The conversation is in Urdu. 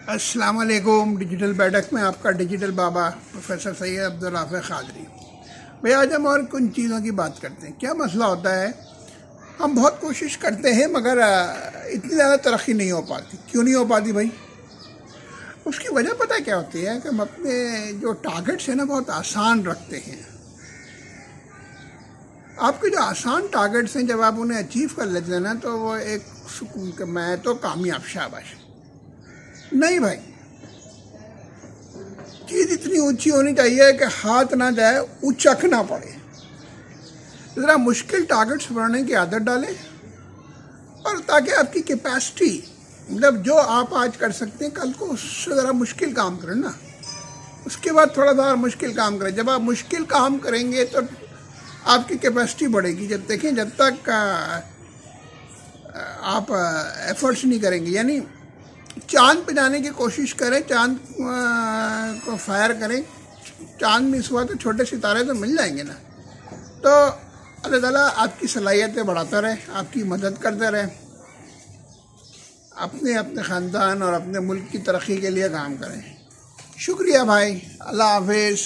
السلام علیکم۔ ڈیجیٹل بیٹھک میں آپ کا ڈیجیٹل بابا پروفیسر سید عبدالرافع قادری۔ بھئی آج ہم اور کن چیزوں کی بات کرتے ہیں۔ کیا مسئلہ ہوتا ہے، ہم بہت کوشش کرتے ہیں مگر اتنی زیادہ ترقی نہیں ہو پاتی۔ کیوں نہیں ہو پاتی بھائی؟ اس کی وجہ پتہ کیا ہوتی ہے کہ ہم اپنے جو ٹارگٹس ہیں نا بہت آسان رکھتے ہیں۔ آپ کے جو آسان ٹارگٹس ہیں جب آپ انہیں اچیو کر لیتے ہیں نا تو وہ ایک سکون کہ میں تو کامیاب شاباش۔ نہیں بھائی، چیز اتنی اونچی ہونی چاہیے کہ ہاتھ نہ جائے، اچک نہ پڑے۔ ذرا مشکل ٹارگٹس بنانے کی عادت ڈالیں، اور تاکہ آپ کی کیپیسٹی مطلب جو آپ آج کر سکتے ہیں کل کو اس سے ذرا مشکل کام کریں نا، اس کے بعد تھوڑا سا اور مشکل کام کریں۔ جب آپ مشکل کام کریں گے تو آپ کی کیپیسٹی بڑھے گی۔ جب دیکھیں جب تک آپ ایفرٹس نہیں کریں گے، یعنی چاند پہ جانے کی کوشش کریں، چاند کو فائر کریں، چاند مس ہوا تو چھوٹے ستارے تو مل جائیں گے نا۔ تو اللہ تعالیٰ آپ کی صلاحیتیں بڑھاتا رہے، آپ کی مدد کرتا رہے، اپنے خاندان اور اپنے ملک کی ترقی کے لیے کام کریں۔ شکریہ بھائی، اللہ حافظ۔